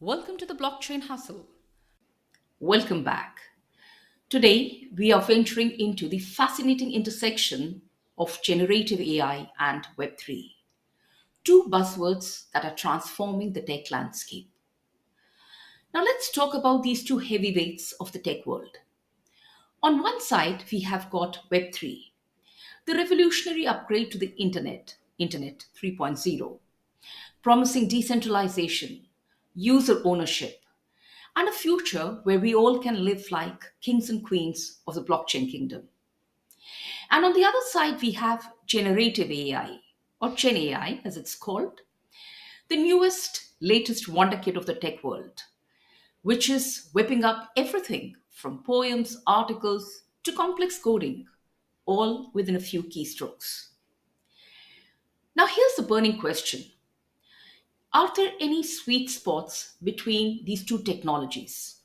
Welcome to the Blockchain Hustle. Welcome back. Today, we are venturing into the fascinating intersection of generative AI and Web3, two buzzwords that are transforming the tech landscape. Now, let's talk about these two heavyweights of the tech world. On one side, we have got Web3, the revolutionary upgrade to the Internet 3.0, promising decentralization, user ownership, and a future where we all can live like kings and queens of the blockchain kingdom. And on the other side, we have generative AI, or Gen AI as it's called, the newest, latest wonder kid of the tech world, which is whipping up everything from poems, articles, to complex coding, all within a few keystrokes. Now, here's the burning question. Are there any sweet spots between these two technologies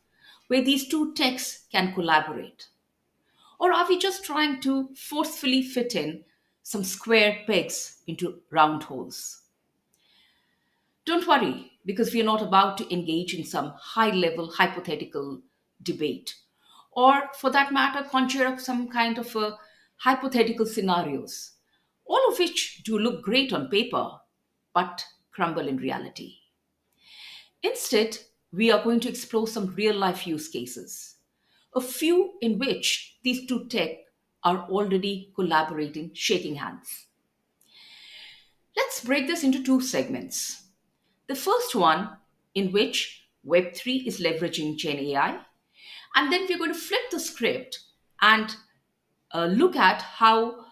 where these two techs can collaborate? Or are we just trying to forcefully fit in some square pegs into round holes? Don't worry, because we are not about to engage in some high level hypothetical debate, or for that matter, conjure up some kind of hypothetical scenarios, all of which do look great on paper, but crumble in reality. Instead, we are going to explore some real life use cases, a few in which these two tech are already collaborating, shaking hands. Let's break this into two segments. The first one, in which Web3 is leveraging Gen AI, and then we're going to flip the script and look at how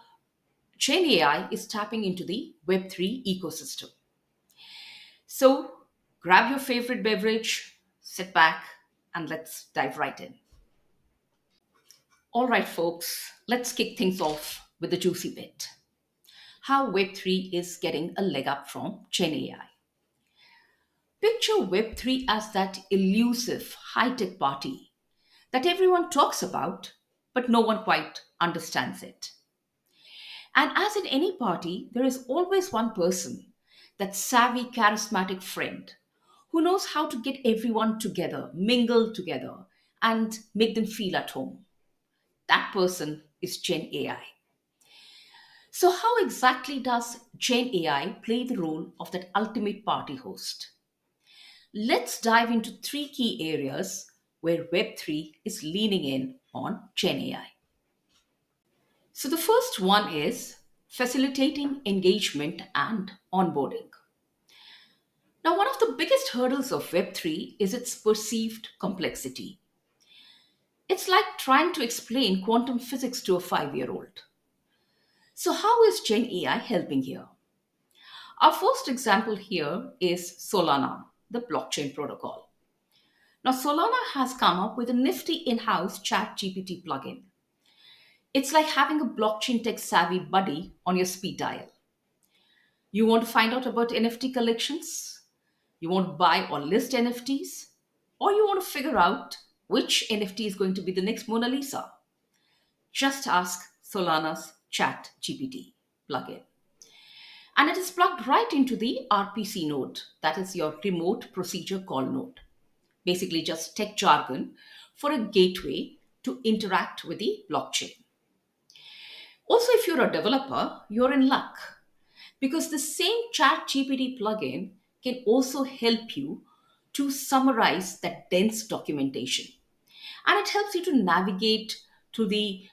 Gen AI is tapping into the Web3 ecosystem. So grab your favorite beverage, sit back, and let's dive right in. All right, folks, let's kick things off with the juicy bit, how Web3 is getting a leg up from Gen AI. Picture Web3 as that elusive high tech party that everyone talks about, but no one quite understands it. And as in any party, there is always one person, that savvy, charismatic friend, who knows how to get everyone together, mingle together, and make them feel at home. That person is Gen AI. So, how exactly does Gen AI play the role of that ultimate party host? Let's dive into three key areas where Web3 is leaning in on Gen AI. So, the first one is facilitating engagement and onboarding. Now, one of the biggest hurdles of Web3 is its perceived complexity. It's like trying to explain quantum physics to a 5-year-old. So, how is Gen AI helping here? Our first example here is Solana, the blockchain protocol. Now, Solana has come up with a nifty in house chat GPT plugin. It's like having a blockchain tech savvy buddy on your speed dial. You want to find out about NFT collections? You want to buy or list NFTs? Or you want to figure out which NFT is going to be the next Mona Lisa? Just ask Solana's chat GPT plugin. And it is plugged right into the RPC node, that is your remote procedure call node. Basically, just tech jargon for a gateway to interact with the blockchain. Also, if you're a developer, you're in luck because the same chat GPT plugin can also help you to summarize that dense documentation. And it helps you to navigate to the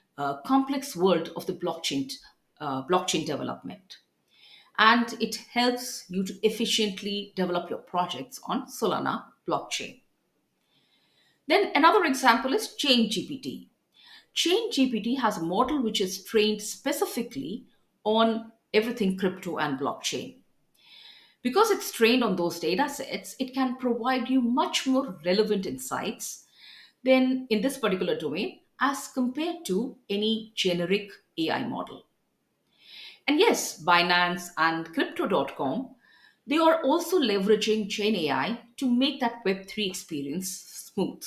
complex world of the blockchain development. And it helps you to efficiently develop your projects on Solana blockchain. Then another example is ChainGPT. ChainGPT has a model which is trained specifically on everything crypto and blockchain. Because it's trained on those data sets, it can provide you much more relevant insights than in this particular domain as compared to any generic AI model. And yes, Binance and crypto.com, they are also leveraging Gen AI to make that Web3 experience smooth.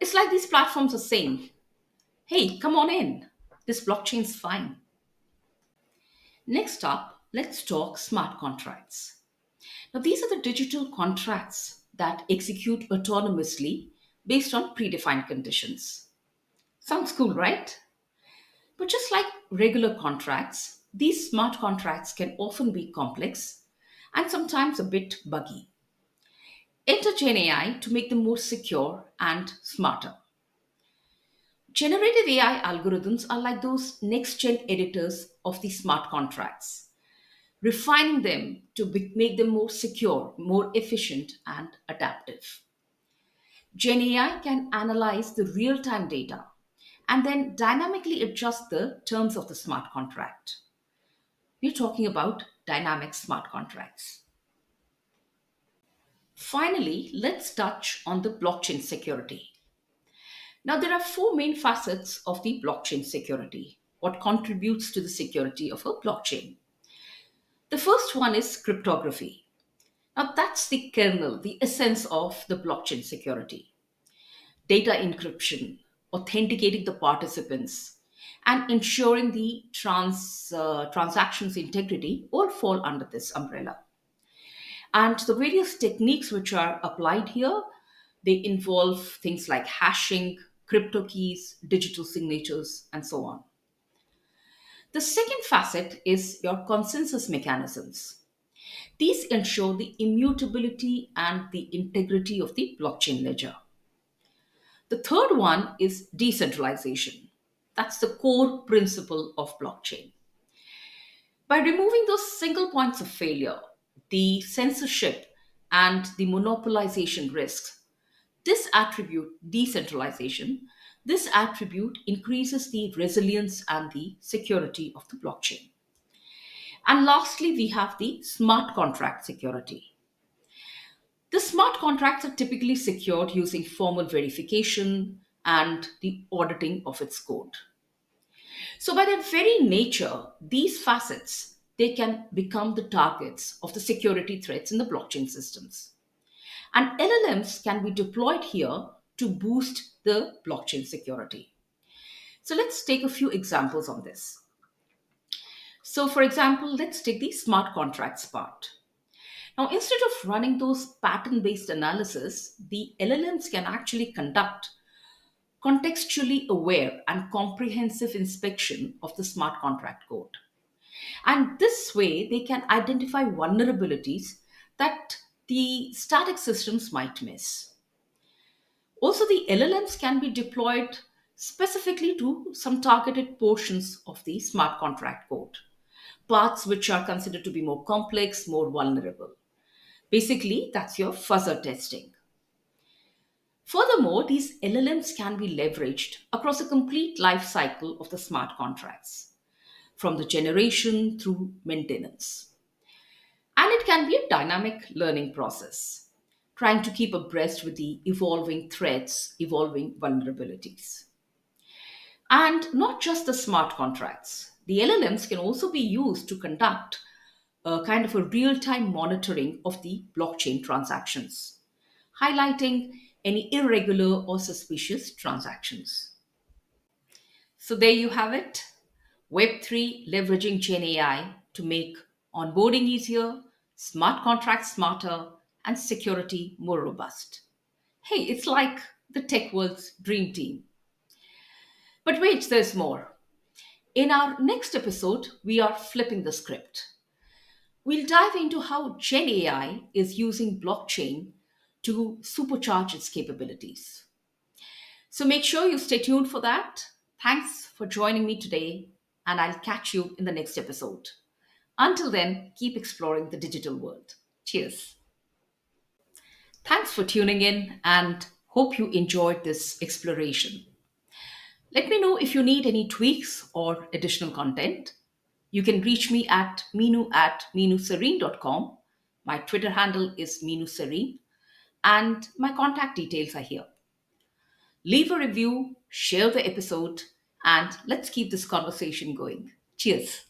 It's like these platforms are saying, hey, come on in. This blockchain's fine. Next up, let's talk smart contracts. Now, these are the digital contracts that execute autonomously based on predefined conditions. Sounds cool, right? But just like regular contracts, these smart contracts can often be complex and sometimes a bit buggy. Enter GenAI to make them more secure and smarter. Generative AI algorithms are like those next gen editors of the smart contracts, refining them to make them more secure, more efficient, and adaptive. GenAI can analyze the real time data and then dynamically adjust the terms of the smart contract. We're talking about dynamic smart contracts. Finally, let's touch on the blockchain security. Now, there are four main facets of the blockchain security. What contributes to the security of a blockchain? The first one is cryptography. Now, that's the kernel, the essence of the blockchain security. Data encryption, authenticating the participants, and ensuring the transactions integrity all fall under this umbrella. And the various techniques which are applied here, they involve things like hashing, crypto keys, digital signatures, and so on. The second facet is your consensus mechanisms. These ensure the immutability and the integrity of the blockchain ledger. The third one is decentralization. That's the core principle of blockchain. By removing those single points of failure, the censorship and the monopolization risks, this attribute, decentralization, this attribute increases the resilience and the security of the blockchain. And lastly, we have the smart contract security. The smart contracts are typically secured using formal verification and the auditing of its code. So by their very nature, these facets they can become the targets of the security threats in the blockchain systems. And LLMs can be deployed here to boost the blockchain security. So let's take a few examples on this. So for example, let's take the smart contracts part. Now, instead of running those pattern based analysis, the LLMs can actually conduct contextually aware and comprehensive inspection of the smart contract code. And this way, they can identify vulnerabilities that the static systems might miss. Also, the LLMs can be deployed specifically to some targeted portions of the smart contract code, parts which are considered to be more complex, more vulnerable. Basically, that's your fuzzer testing. Furthermore, these LLMs can be leveraged across a complete life cycle of the smart contracts, from the generation through maintenance. And it can be a dynamic learning process, trying to keep abreast with the evolving threats, evolving vulnerabilities. And not just the smart contracts, the LLMs can also be used to conduct a kind of a real time monitoring of the blockchain transactions, highlighting any irregular or suspicious transactions. So there you have it. Web3 leveraging Gen AI to make onboarding easier, smart contracts smarter, and security more robust. Hey, it's like the tech world's dream team. But wait, there's more. In our next episode, we are flipping the script. We'll dive into how Gen AI is using blockchain to supercharge its capabilities. So make sure you stay tuned for that. Thanks for joining me today, and I'll catch you in the next episode. Until then, keep exploring the digital world. Cheers. Thanks for tuning in and hope you enjoyed this exploration. Let me know if you need any tweaks or additional content. You can reach me at minu@minusareen.com. My Twitter handle is minusareen, and my contact details are here. Leave a review, share the episode, and let's keep this conversation going. Cheers.